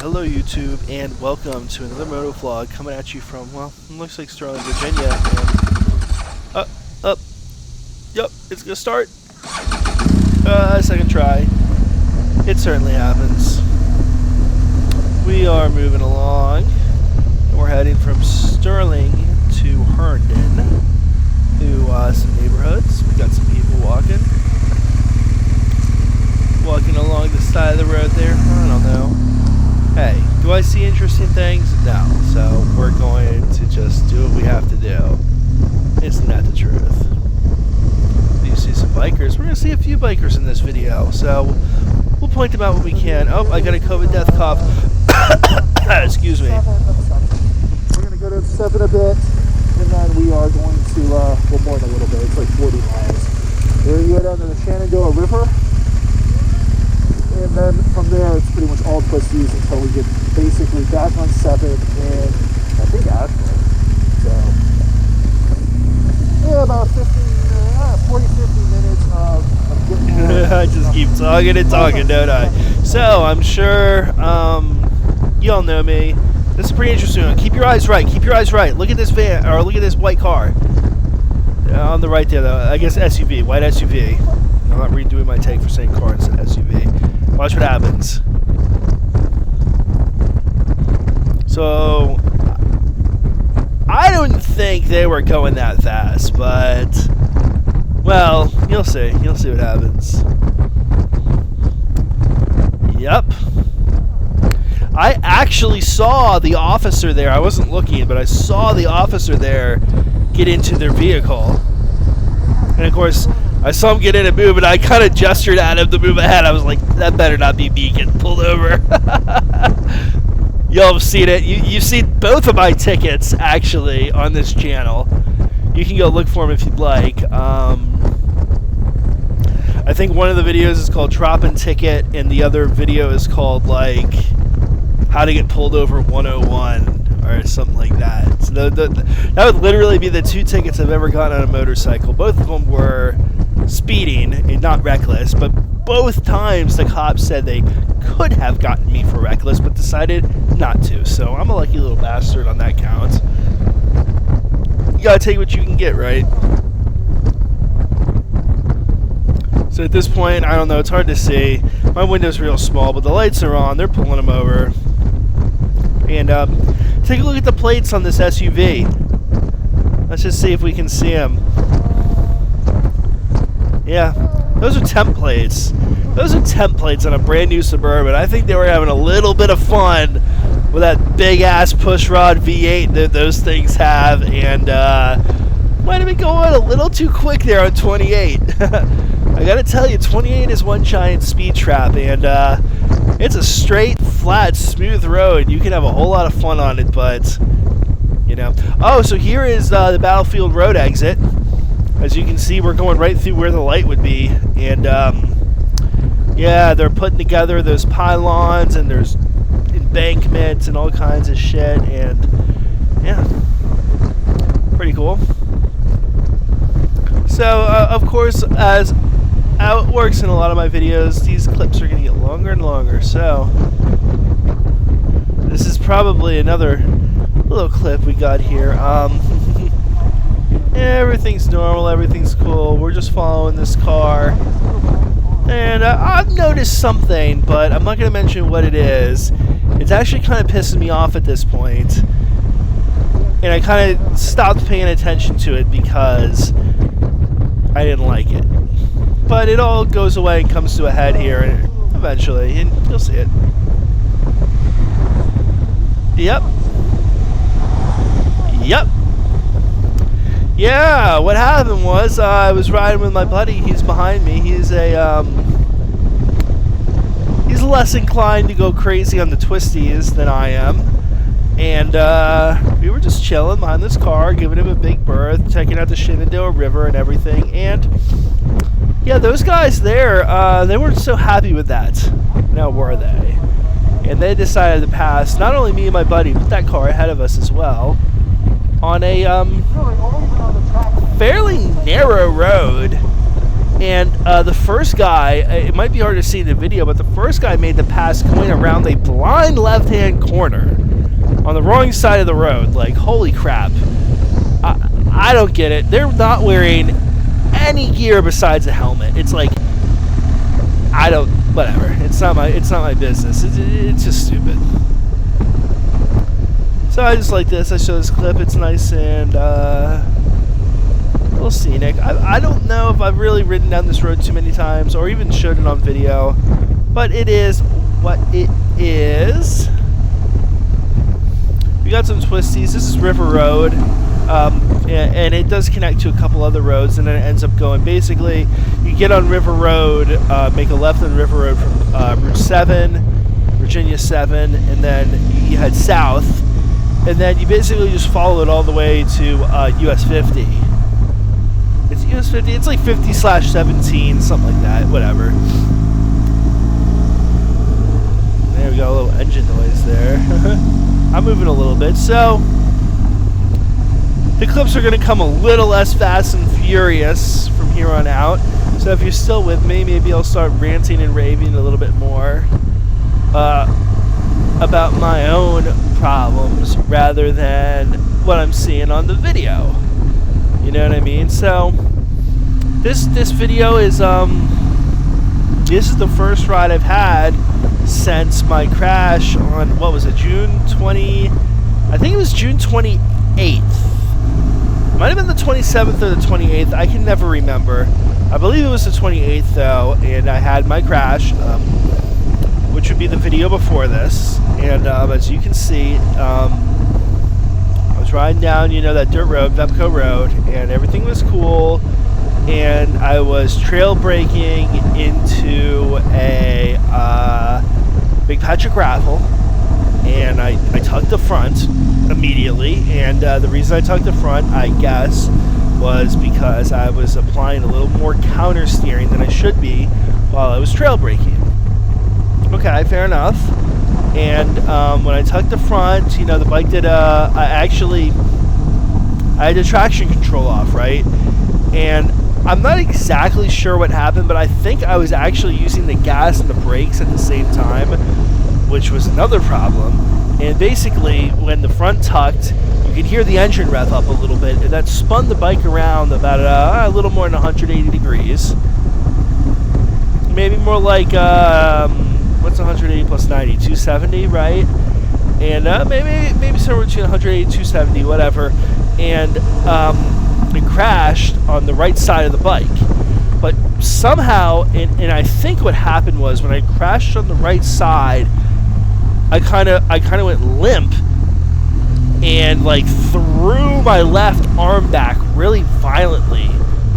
Hello YouTube, and welcome to another moto vlog coming at you from, well, it looks like Sterling, Virginia, and, yep, it's gonna start, second try, it certainly happens. We are moving along, and we're heading from Sterling to Herndon, through, some neighborhoods. We got some people walking along the side of the road there. I don't know. Hey, do I see interesting things? No. So we're going to just do what we have to do. Isn't that the truth? Do you see some bikers? We're going to see a few bikers in this video. So we'll point them out when we can. Oh, I got a COVID death cough. Excuse me. We're going to go to 7 a bit, and then we are going to, well, more than a little bit. It's like 40 miles. We're going to go down to the Shenandoah River. And then from there, it's pretty much all twisties until we get basically back on 7 in, I think, Ashland. So, yeah, about 40, 50 minutes of getting I just keep talking and talking, don't I? So, I'm sure, you all know me. This is pretty interesting. Keep your eyes right. Keep your eyes right. Look at this van, or look at this white car. On the right there, though. I guess SUV, white SUV. I'm not redoing my take for saying car instead of SUV. Watch what happens. So, I don't think they were going that fast, but, well, you'll see. You'll see what happens. Yep. I actually saw the officer there. I wasn't looking, but I saw the officer there get into their vehicle. And, of course, I saw him get in and move, and I kind of gestured at him to move ahead. I was like, that better not be me getting pulled over. Y'all have seen it. You've seen both of my tickets, actually, on this channel. You can go look for them if you'd like. I think one of the videos is called Dropping Ticket, and the other video is called, like, How to Get Pulled Over 101. Or something like that. So that would literally be the 2 tickets I've ever gotten on a motorcycle. Both of them were speeding and not reckless, but both times the cops said they could have gotten me for reckless, but decided not to. So I'm a lucky little bastard on that count. You gotta take what you can get, right? So at this point, I don't know, it's hard to see. My window's real small, but the lights are on. They're pulling them over. And take a look at the plates on this SUV. Let's just see if we can see them. Yeah, those are temp plates. Those are temp plates on a brand new Suburban. I think they were having a little bit of fun with that big ass pushrod V8 that those things have, and might have been going a little too quick there on 28. I gotta tell you, 28 is one giant speed trap, and it's a straight, flat, smooth road. You can have a whole lot of fun on it, but, you know. Oh, so here is the Battlefield Road exit. As you can see, we're going right through where the light would be. And, yeah, they're putting together those pylons, and there's embankments and all kinds of shit. And, yeah, pretty cool. So, of course, as how it works in a lot of my videos, these clips are going to get longer and longer. So, this is probably another little clip we got here. Everything's normal, everything's cool. We're just following this car. And I've noticed something, but I'm not going to mention what it is. It's actually kind of pissing me off at this point. And I kind of stopped paying attention to it because I didn't like it. But it all goes away and comes to a head here eventually, and you'll see it. Yep. Yep. Yeah, what happened was I was riding with my buddy. He's behind me. He's less inclined to go crazy on the twisties than I am. And we were just chilling behind this car, giving him a big berth, checking out the Shenandoah River and everything. And yeah, those guys there, they weren't so happy with that. Now, were they? And they decided to pass not only me and my buddy, but that car ahead of us as well, on a fairly narrow road And the first guy, it might be hard to see in the video, but the first guy made the pass going around a blind left-hand corner on the wrong side of the road. Like, holy crap. I don't get it. They're not wearing any gear besides a helmet. It's like, whatever. It's not my business. It's just stupid. So I just like this. I show this clip. It's nice and a little scenic. I don't know if I've really ridden down this road too many times or even showed it on video, but it is what it is. We got some twisties. This is River Road, and it does connect to a couple other roads, and then it ends up going, basically, you get on River Road, make a left on River Road from Route 7, Virginia 7, and then you head south, and then you basically just follow it all the way to US 50. It's US 50. It's like 50/17, something like that. Whatever. There we go. A little engine noise there. I'm moving a little bit. So the clips are going to come a little less fast and furious from here on out. So if you're still with me, maybe I'll start ranting and raving a little bit more about my own problems rather than what I'm seeing on the video. You know what I mean? So this video is this is the first ride I've had since my crash on, what was it, June 20, I think it was June 28th. Might have been the 27th or the 28th. I can never remember. I believe it was the 28th though, and I had my crash, which would be the video before this. And as you can see, I was riding down, you know, that dirt road, Vepco Road, and everything was cool. And I was trail braking into a big patch of gravel, and I tugged the front immediately. And the reason I tugged the front, I guess, was because I was applying a little more counter steering than I should be while I was trail braking. Okay, fair enough. And when I tugged the front, you know, the bike did I had the traction control off, right? And I'm not exactly sure what happened, but I think I was actually using the gas and the brakes at the same time, which was another problem. And basically, when the front tucked, you could hear the engine rev up a little bit, and that spun the bike around about a little more than 180 degrees. Maybe more like, what's 180 plus 90? 270, right? And maybe somewhere between 180 and 270, whatever. And it crashed on the right side of the bike. But somehow, and I think what happened was when I crashed on the right side, I kind of went limp and like threw my left arm back really violently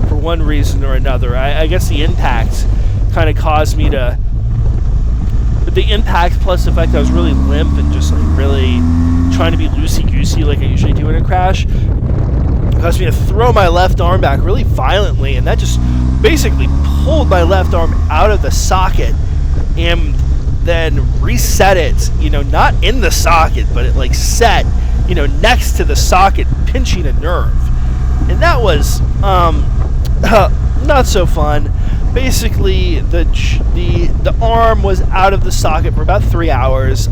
for one reason or another. I guess the impact kind of caused me to. But the impact plus the fact that I was really limp and just like really trying to be loosey-goosey like I usually do in a crash caused me to throw my left arm back really violently, and that just basically pulled my left arm out of the socket and then reset it, you know, not in the socket, but it like set, you know, next to the socket, pinching a nerve. And that was not so fun. Basically, the arm was out of the socket for about 3 hours.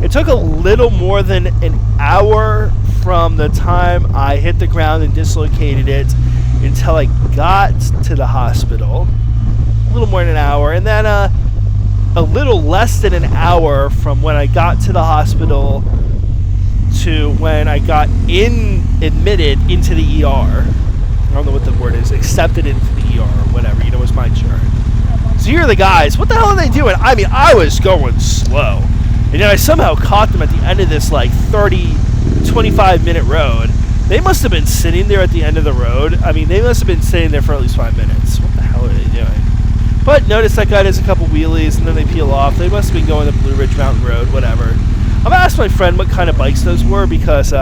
It took a little more than an hour from the time I hit the ground and dislocated it until I got to the hospital. A little more than an hour. And then a little less than an hour from when I got to the hospital to when I got admitted into the ER. I don't know what the word is. Accepted into the ER or whatever. You know, it was my turn. So here are the guys. What the hell are they doing? I mean, I was going slow. And then I somehow caught them at the end of this like 25-minute road. They must have been sitting there at the end of the road. I mean, they must have been sitting there for at least 5 minutes. What the hell are they doing? But notice that guy does a couple wheelies and then they peel off. They must have been going the Blue Ridge Mountain Road, whatever. I'm going to ask my friend what kind of bikes those were because,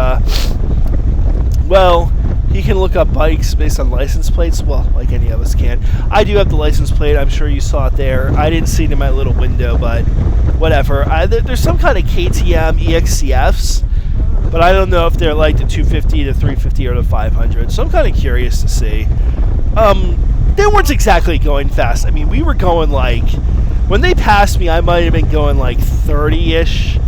well, he can look up bikes based on license plates, well, like any of us can. I do have the license plate. I'm sure you saw it there. I didn't see it in my little window, but whatever. There's some kind of KTM EXCFs, but I don't know if they're like the 250, the 350, or the 500. So I'm kind of curious to see. they weren't exactly going fast. I mean, we were going like, when they passed me, I might have been going like 30-ish,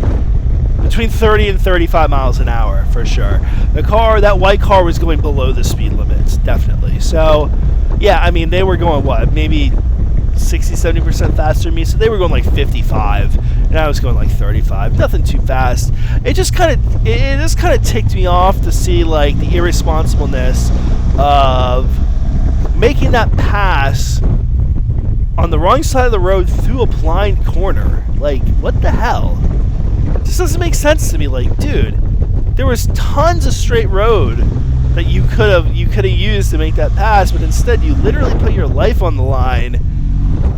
between 30 and 35 miles an hour for sure. That white car was going below the speed limits, definitely. So, yeah, I mean, they were going what, maybe 60-70% faster than me, so they were going like 55, and I was going like 35. Nothing too fast. It just kind of ticked me off to see like the irresponsibleness of making that pass on the wrong side of the road through a blind corner. Like, what the hell? It just doesn't make sense to me. Like, dude, there was tons of straight road that you could have used to make that pass, but instead you literally put your life on the line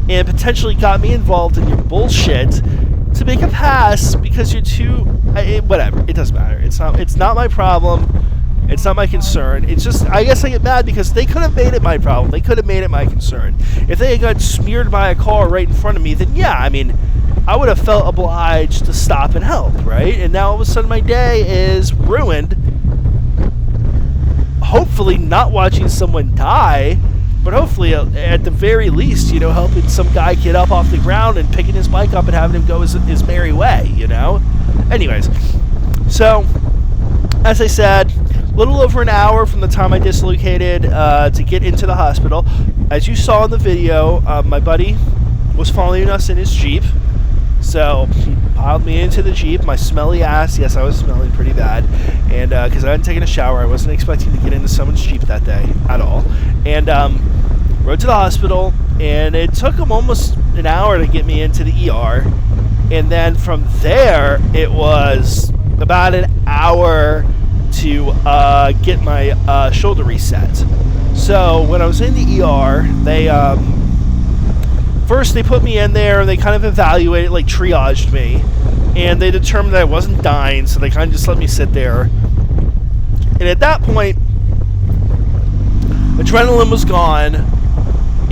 and potentially got me involved in your bullshit to make a pass because you're too... whatever. It doesn't matter. It's not my problem. It's not my concern. It's just, I guess I get mad because they could have made it my problem. They could have made it my concern. If they had got smeared by a car right in front of me, then yeah, I mean, I would have felt obliged to stop and help, right? And now all of a sudden my day is ruined. Hopefully not watching someone die, but hopefully at the very least, you know, helping some guy get up off the ground and picking his bike up and having him go his merry way, you know? Anyways, so, as I said, a little over an hour from the time I dislocated to get into the hospital. As you saw in the video, my buddy was following us in his Jeep. So he piled me into the Jeep, my smelly ass. Yes, I was smelling pretty bad. And because I hadn't taken a shower, I wasn't expecting to get into someone's Jeep that day at all. And rode to the hospital, and it took him almost an hour to get me into the ER. And then from there, it was about an hour to get my shoulder reset. So when I was in the ER, they first they put me in there and they kind of evaluated, like triaged me, and they determined that I wasn't dying, so they kind of just let me sit there. And at that point, adrenaline was gone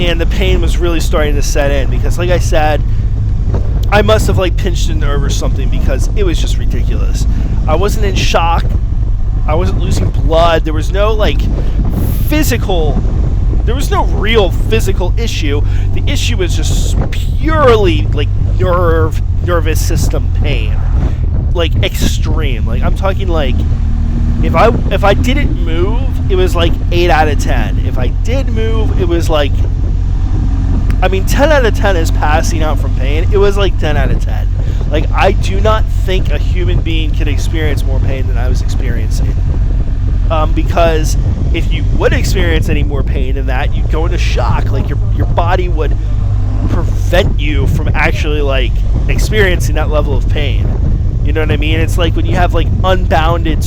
and the pain was really starting to set in because, like I said, I must have like pinched a nerve or something because it was just ridiculous. I wasn't in shock. I wasn't losing blood. There was no like there was no real physical issue. The issue was just purely like nervous system pain. Like extreme. Like I'm talking like if I didn't move, it was like 8 out of 10. If I did move, it was like, I mean, 10 out of 10 is passing out from pain. It was like 10 out of 10. Like, I do not think a human being could experience more pain than I was experiencing. Because if you would experience any more pain than that, you'd go into shock. Like, your body would prevent you from actually, like, experiencing that level of pain. You know what I mean? It's like when you have, like, unbounded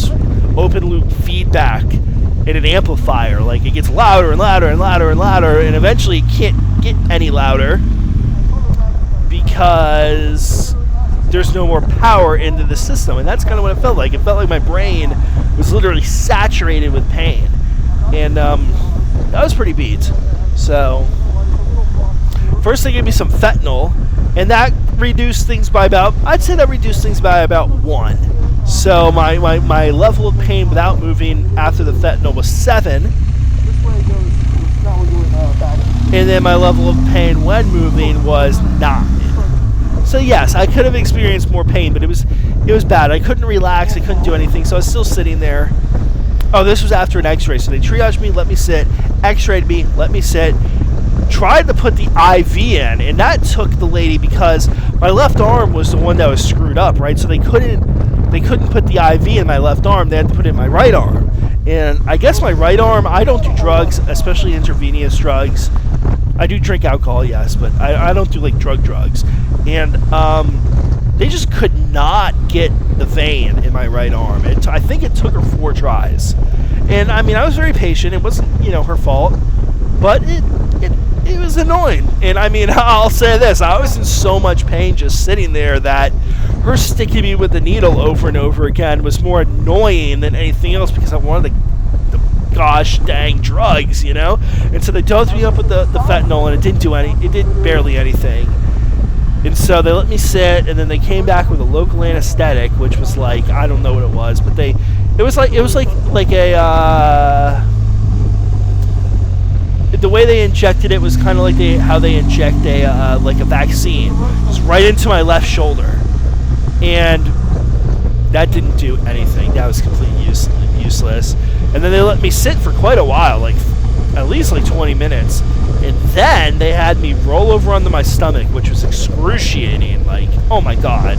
open-loop feedback in an amplifier. Like, it gets louder and louder and louder and louder, and eventually it can't get any louder because there's no more power into the system. And that's kind of what it felt like. It felt like my brain was literally saturated with pain. And that was pretty beat. So first they gave me some fentanyl, and that reduced things by about, I'd say that reduced things by about 1. So my level of pain without moving after the fentanyl was 7. And then my level of pain when moving was 9. So yes, I could have experienced more pain, but it was bad. I couldn't relax, I couldn't do anything, so I was still sitting there. Oh, this was after an x-ray, so they triaged me, let me sit, x-rayed me, let me sit, tried to put the IV in, and that took the lady because my left arm was the one that was screwed up, right? So they couldn't put the IV in my left arm, they had to put it in my right arm. And I guess my right arm, I don't do drugs, especially intravenous drugs. I do drink alcohol, yes, but I don't do like drugs. And they just could not get the vein in my right arm. I think it took her 4 tries. And I mean, I was very patient. It wasn't, her fault, but it was annoying. And I mean, I'll say this, I was in so much pain just sitting there that her sticking me with the needle over and over again was more annoying than anything else because I wanted the gosh dang drugs, And so they dosed me up with the fentanyl, and it did barely anything. And so they let me sit, and then they came back with a local anesthetic, which was like, I don't know what it was, but it was like a the way they injected it was kind of like how they inject a like a vaccine. It was right into my left shoulder, and that didn't do anything. That was completely useless. And then they let me sit for quite a while, like at least like 20 minutes. And then they had me roll over onto my stomach, which was excruciating. Like, oh my god.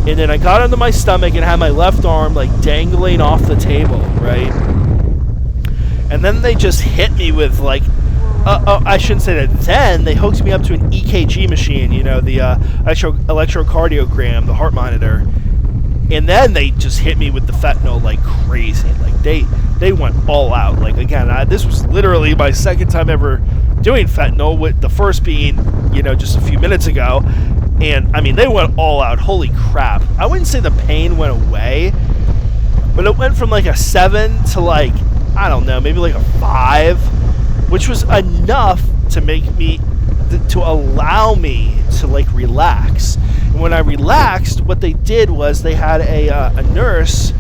And then I got onto my stomach and had my left arm like dangling off the table, right? And then they just hit me with like, I shouldn't say that. Then they hooked me up to an EKG machine, you know, the electrocardiogram, the heart monitor. And then they just hit me with the fentanyl like crazy. Like they went all out. Like again, this was literally my second time ever doing fentanyl, with the first being, you know, just a few minutes ago. And I mean, they went all out. Holy crap. I wouldn't say the pain went away, but it went from like a 7 to like, I don't know, maybe like a 5, which was enough to make me, to allow me to like relax. And when I relaxed, what they did was they had a nurse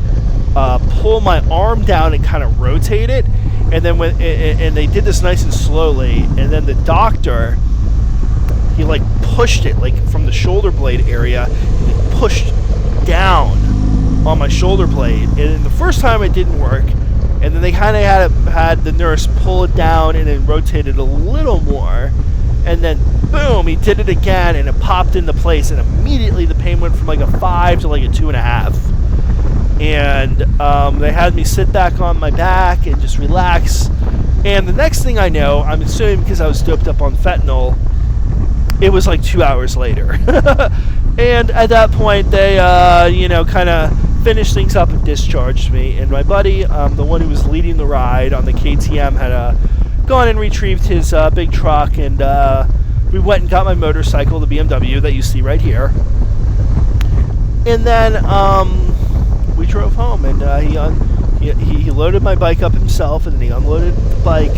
pull my arm down and kind of rotate it, and then and they did this nice and slowly, and then the doctor, he like pushed it like from the shoulder blade area, he pushed down on my shoulder blade, and the first time it didn't work, and then they kind of had the nurse pull it down and then rotate it a little more, and then boom, he did it again, and it popped into place, and immediately the pain went from like a 5 to like a 2.5. And they had me sit back on my back and just relax. And the next thing I know, I'm assuming because I was doped up on fentanyl, it was like 2 hours later. And at that point, they, you know, kind of finished things up and discharged me. And my buddy, the one who was leading the ride on the KTM, had gone and retrieved his big truck, and we went and got my motorcycle, the BMW that you see right here. And then we drove home, and he loaded my bike up himself, and then he unloaded the bike.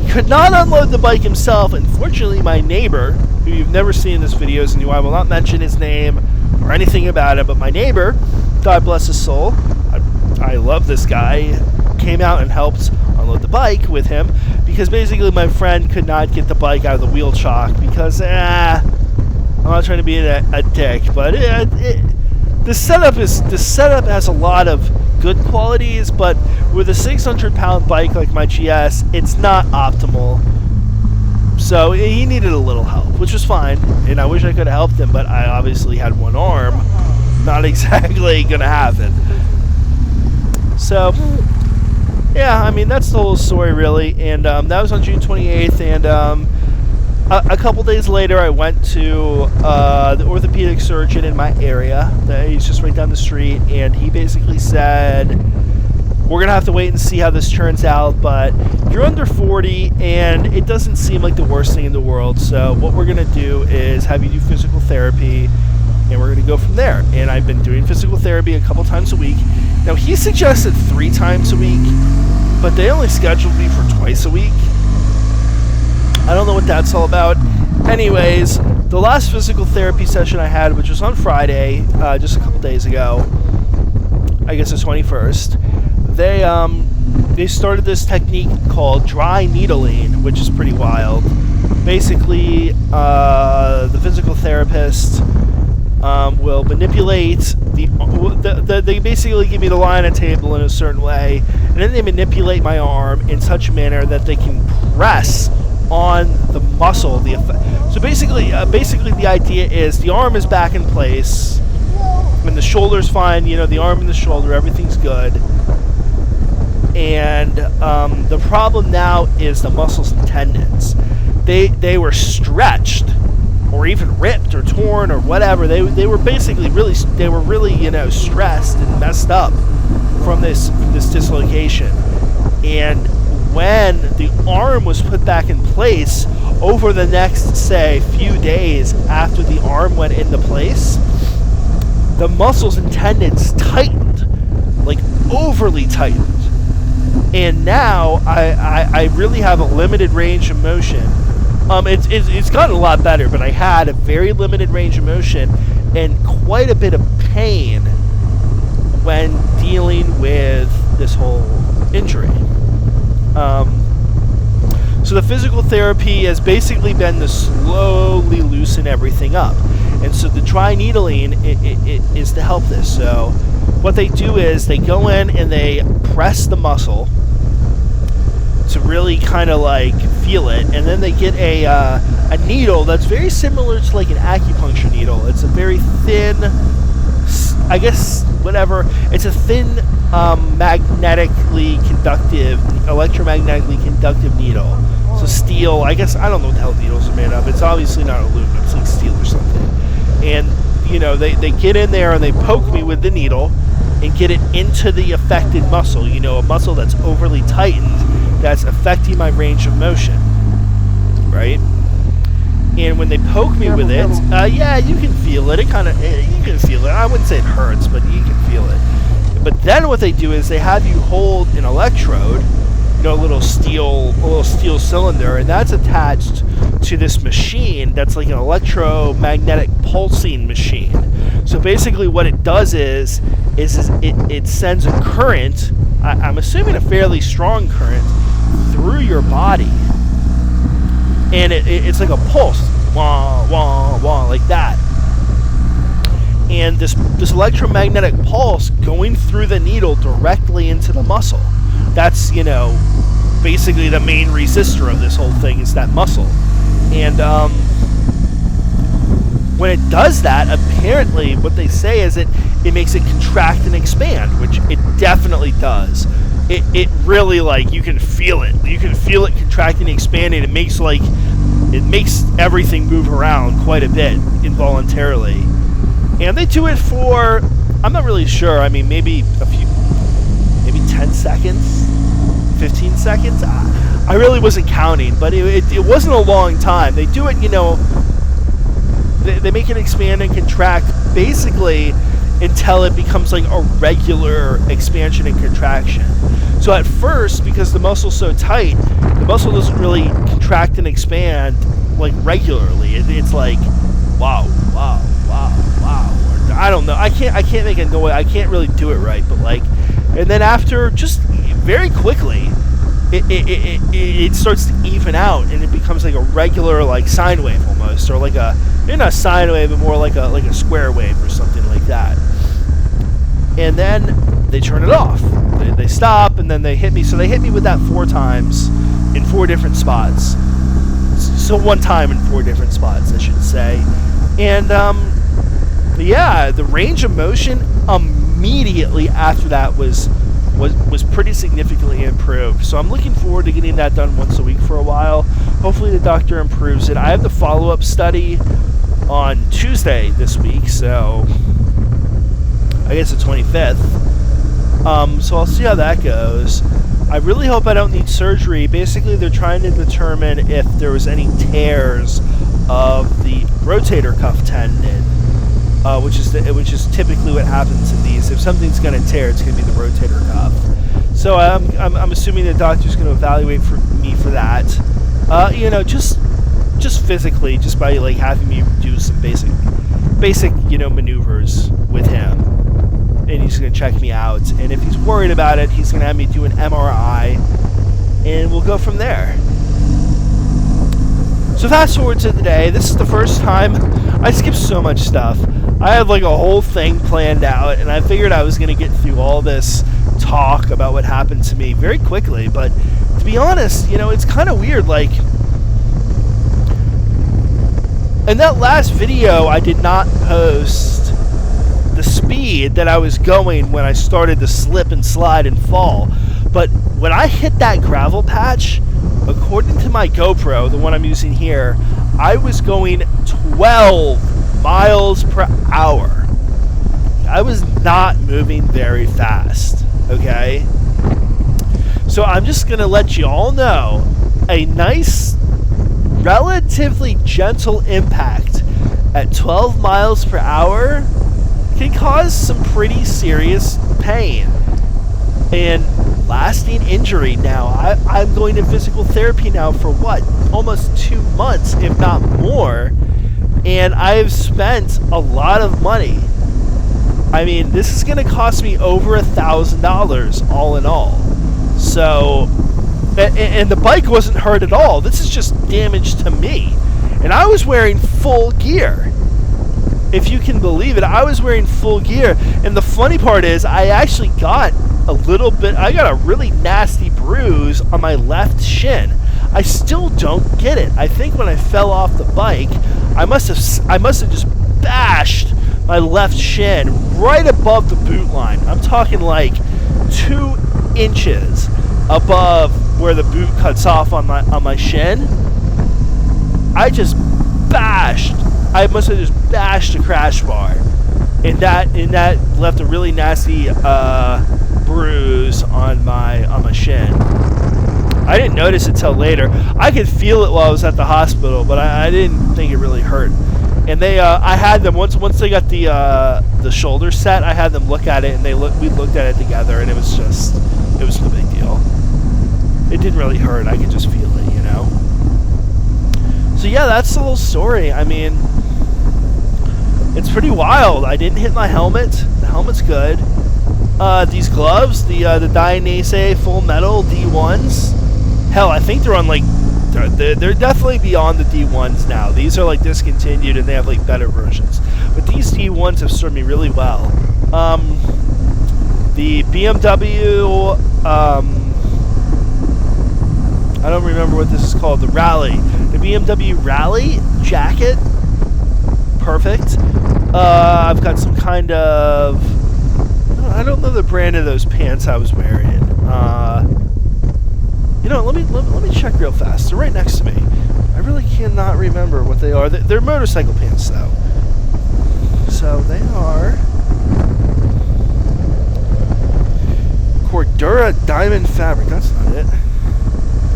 He could not unload the bike himself. Unfortunately, my neighbor, who you've never seen in this videos, and I will not mention his name or anything about it, but my neighbor, God bless his soul, I love this guy, came out and helped unload the bike with him, because basically my friend could not get the bike out of the wheel chock because, I'm not trying to be a dick, but the setup has a lot of good qualities, but with a 600-pound bike like my GS, it's not optimal. So he needed a little help, which was fine, and I wish I could have helped him, but I obviously had one arm. Not exactly gonna happen. So yeah, I mean, that's the whole story really. And that was on June 28th, and a couple days later I went to the orthopedic surgeon in my area. He's just right down the street, and he basically said, we're gonna have to wait and see how this turns out, but you're under 40 and it doesn't seem like the worst thing in the world, so what we're gonna do is have you do physical therapy, and we're gonna go from there. And I've been doing physical therapy a couple times a week. Now, he suggested 3 times a week, but they only scheduled me for twice a week. I don't know what that's all about. Anyways, the last physical therapy session I had, which was on Friday, just a couple days ago, I guess the 21st, they started this technique called dry needling, which is pretty wild. Basically, the physical therapist will manipulate they basically give me the lie on a table in a certain way, and then they manipulate my arm in such a manner that they can press on the muscle. So basically the idea is the arm is back in place, and the shoulder's fine. You know, the arm and the shoulder, everything's good. And the problem now is the muscles and tendons. They were stretched, or even ripped or torn or whatever. They were basically really you know, stressed and messed up from this dislocation. And when the arm was put back in place over the next, say, few days after the arm went into place, the muscles and tendons tightened, like overly tightened. And now I really have a limited range of motion. It's gotten a lot better, but I had a very limited range of motion and quite a bit of pain when dealing with this whole injury. So the physical therapy has basically been to slowly loosen everything up. And so the dry needling is to help this. So what they do is they go in and they press the muscle to really kind of like feel it, and then they get a needle that's very similar to like an acupuncture needle. It's a very thin, I guess, whatever. It's a thin, electromagnetically conductive needle. So steel, I guess, I don't know what the hell needles are made of. It's obviously not aluminum, it's like steel or something. And, you know, they get in there and they poke me with the needle and get it into the affected muscle, you know, a muscle that's overly tightened that's affecting my range of motion, right? And when they poke me with it, yeah, you can feel it. You can feel it. I wouldn't say it hurts, but you can feel it. But then what they do is they have you hold an electrode, you know, a little steel cylinder, and that's attached to this machine that's like an electromagnetic pulsing machine. So basically what it does is it sends a current, I'm assuming a fairly strong current, through your body. And it's like a pulse, wah, wah, wah, like that. And this electromagnetic pulse going through the needle directly into the muscle. That's, you know, basically the main resistor of this whole thing is that muscle. And when it does that, apparently what they say is it makes it contract and expand, which it definitely does. It really, like, you can feel it. You can feel it contracting and expanding. It makes everything move around quite a bit involuntarily. And they do it for, I'm not really sure, I mean, maybe 10 seconds, 15 seconds. I really wasn't counting, but it wasn't a long time. They do it, you know, they make it expand and contract basically until it becomes like a regular expansion and contraction. So at first, because the muscle's so tight, the muscle doesn't really contract and expand like regularly. It's like, wow, wow, wow, wow. I don't know. I can't make a noise. I can't really do it right, but like, and then after just very quickly, it starts to even out and it becomes like a regular like sine wave almost, or like maybe not a sine wave, but more like a square wave or something like that. And then they turn it off. They stop and then they hit me. So they hit me with that 4 times in 4 different spots. So 1 time in 4 different spots, I should say. And yeah, the range of motion immediately after that was pretty significantly improved. So I'm looking forward to getting that done once a week for a while. Hopefully the doctor improves it. I have the follow-up study on Tuesday this week, so I guess the 25th. So I'll see how that goes. I really hope I don't need surgery. Basically, they're trying to determine if there was any tears of the rotator cuff tendon, which is typically what happens in these. If something's going to tear, it's going to be the rotator cuff. So I'm assuming the doctor's going to evaluate me for that. You know, just physically, just by like having me do some basic you know, maneuvers with him. And he's going to check me out. And if he's worried about it, he's going to have me do an MRI. And we'll go from there. So fast forward to today. This is the first time. I skipped so much stuff. I had like a whole thing planned out. And I figured I was going to get through all this talk about what happened to me very quickly. But to be honest, you know, it's kind of weird. Like, in that last video, I did not post the speed that I was going when I started to slip and slide and fall. But when I hit that gravel patch, according to my GoPro, the one I'm using here, I was going 12 miles per hour. I was not moving very fast, okay? So I'm just going to let you all know, a nice, relatively gentle impact at 12 miles per hour can cause some pretty serious pain and lasting injury. Now, I'm going to physical therapy now for what? Almost 2 months, if not more. And I've spent a lot of money. I mean, this is going to cost me over $1,000 all in all. So, And the bike wasn't hurt at all. This is just damage to me. And I was wearing full gear. If you can believe it, I was wearing full gear. And the funny part is, I actually got I got a really nasty bruise on my left shin. I still don't get it. I think when I fell off the bike, I must have just bashed my left shin right above the boot line. I'm talking like 2 inches above where the boot cuts off on my shin. I must have just bashed a crash bar, and that left a really nasty bruise on my shin. I didn't notice it till later. I could feel it while I was at the hospital, but I didn't think it really hurt. And I had them once they got the shoulder set. I had them look at it, and we looked at it together, and it was no big deal. It didn't really hurt. I could just feel it, you know. So yeah, that's the whole story. I mean, it's pretty wild. I didn't hit my helmet. The helmet's good. These gloves, the Dainese Full Metal D1s. Hell, I think they're on like they're definitely beyond the D1s now. These are like discontinued, and they have like better versions. But these D1s have served me really well. The BMW. I don't remember what this is called. The Rally. The BMW Rally jacket. Perfect. I've got some kind of... I don't know the brand of those pants I was wearing. You know, let me check real fast. They're right next to me. I really cannot remember what they are. They're motorcycle pants, though. So they are... Cordura Diamond Fabric. That's not it.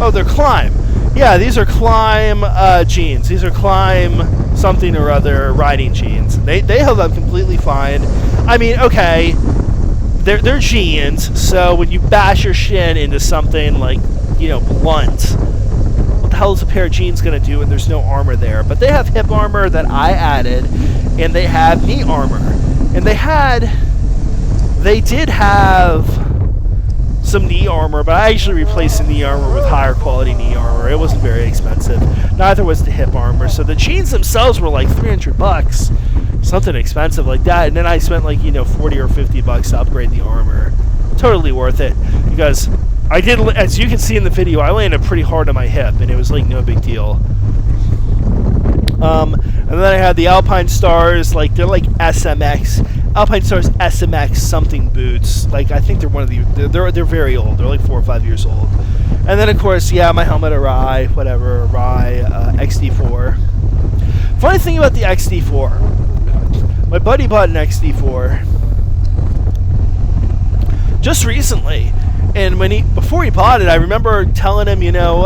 Oh, they're Climb. Yeah, these are Climb jeans. These are Climb something or other riding jeans. They held up completely fine. I mean, okay, they're jeans, so when you bash your shin into something like, you know, blunt, what the hell is a pair of jeans going to do when there's no armor there? But they have hip armor that I added, and they have knee armor. And they did have some knee armor, but I actually replaced the knee armor with higher quality knee armor. It wasn't very expensive. Neither was the hip armor. So the jeans themselves were like $300, something expensive like that. And then I spent like, you know, $40 or $50 to upgrade the armor. Totally worth it, because I did, as you can see in the video, I landed pretty hard on my hip, and it was like no big deal. And then I had the Alpine Stars, like they're like SMX. Alpine Stars SMX something boots. Like, I think they're one of they're very old. They're like 4 or 5 years old. And then of course, yeah, my helmet Arai XD4. Funny thing about the XD4, my buddy bought an XD4 just recently, and before he bought it, I remember telling him, you know,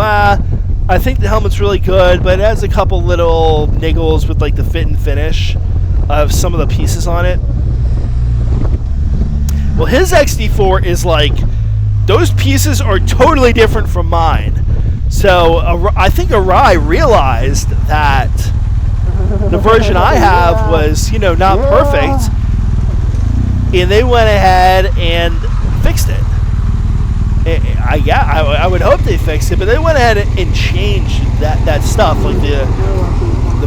I think the helmet's really good, but it has a couple little niggles with like the fit and finish of some of the pieces on it. Well, his XD4 is like, those pieces are totally different from mine. So I think Arai realized that the version I have was, you know, not perfect, and they went ahead and fixed it. I would hope they fixed it, but they went ahead and changed that stuff, like the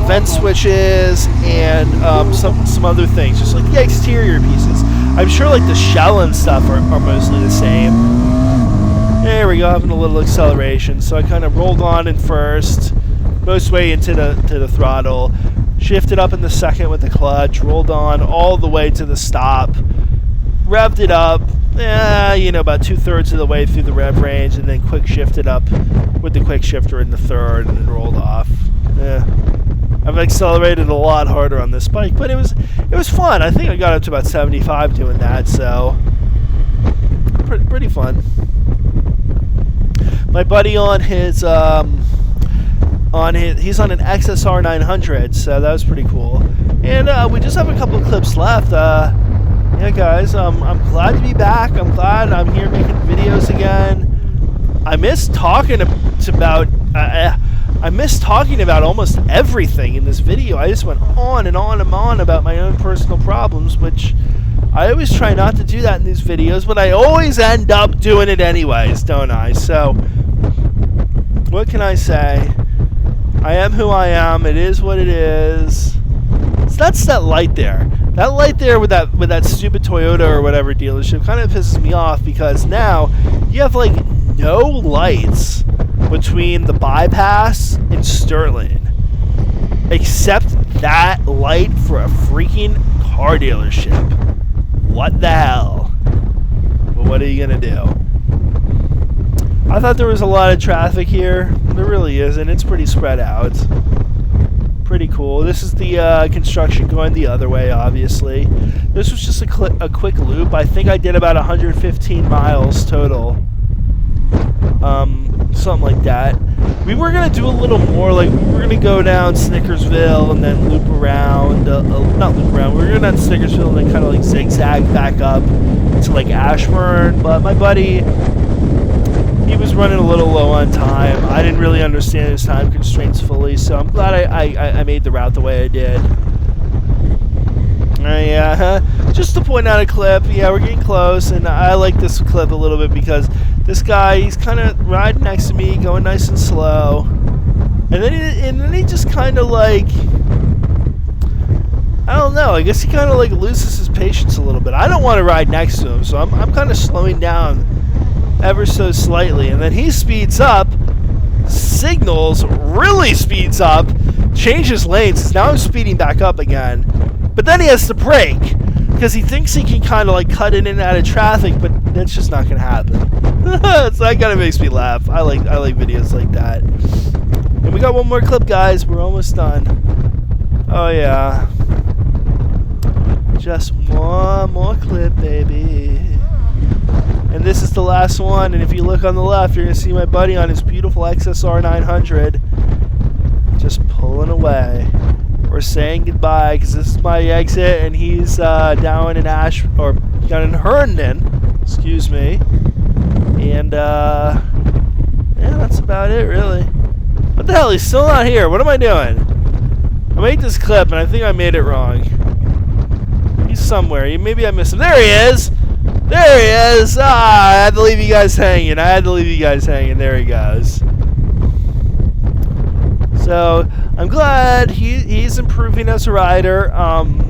vent switches and some other things, just like the exterior pieces. I'm sure like the shell and stuff are mostly the same. There we go, having a little acceleration. So I kind of rolled on in first, most way into the throttle, shifted up in the second with the clutch, rolled on all the way to the stop, revved it up, you know, about 2/3 of the way through the rev range, and then quick shifted up with the quick shifter in the third, and then rolled off. I've accelerated a lot harder on this bike, but it was fun. I think I got up to about 75 doing that, so pretty fun. My buddy on his he's on an XSR 900, so that was pretty cool. And we just have a couple of clips left. Yeah, guys, I'm glad to be back. I'm glad I'm here making videos again. I miss talking about almost everything in this video. I just went on and on and on about my own personal problems, which I always try not to do that in these videos, but I always end up doing it anyways, don't I? So What can I say? I am who I am. It is what it is. So that's that light there. That light there with that stupid Toyota or whatever dealership kind of pisses me off, because now you have like no lights between the bypass and Sterling, except that light for a freaking car dealership. What the hell? Well, what are you gonna do? I thought there was a lot of traffic here. There really isn't. It's pretty spread out. Pretty cool. This is the construction going the other way, obviously. This was just a quick loop. I think I did about 115 miles total. Something like that. We were going to do a little more. Like, we were going to go down Snickersville and then loop around. Not loop around. We were going down Snickersville and then kind of like zigzag back up to like Ashburn. But my buddy, he was running a little low on time. I didn't really understand his time constraints fully, so I'm glad I made the route the way I did. Just to point out a clip, yeah, we're getting close, and I like this clip a little bit because this guy, he's kind of riding next to me, going nice and slow, and then he just kind of like, I don't know, I guess he kind of like loses his patience a little bit. I don't want to ride next to him, so I'm kind of slowing down ever so slightly, and then he speeds up, signals, really speeds up, changes lanes, because now I'm speeding back up again, but then he has to brake, because he thinks he can kind of like cut in and out of traffic, but that's just not going to happen. So that kind of makes me laugh. I like videos like that. And we got one more clip, guys. We're almost done. Oh yeah, just one more clip, baby. And this is the last one, and if you look on the left, you're going to see my buddy on his beautiful XSR 900 just pulling away. We're saying goodbye, because this is my exit, and he's down in down in Herndon, excuse me. And, yeah, that's about it, really. What the hell? He's still not here. What am I doing? I made this clip, and I think I made it wrong. He's somewhere. Maybe I missed him. There he is! There he is! I had to leave you guys hanging. There he goes. So, I'm glad he's improving as a rider.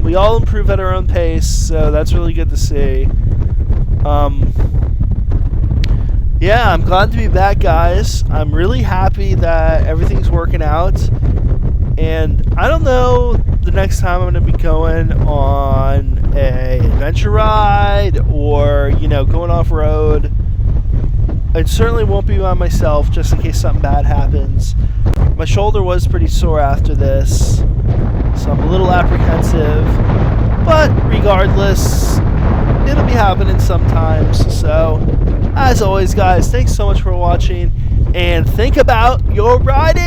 We all improve at our own pace, so that's really good to see. Yeah, I'm glad to be back, guys. I'm really happy that everything's working out. And I don't know the next time I'm going to be going on a adventure ride or, you know, going off-road. I certainly won't be by myself, just in case something bad happens. My shoulder was pretty sore after this, so I'm a little apprehensive. But regardless, it'll be happening sometimes. So, as always, guys, thanks so much for watching. And think about your riding.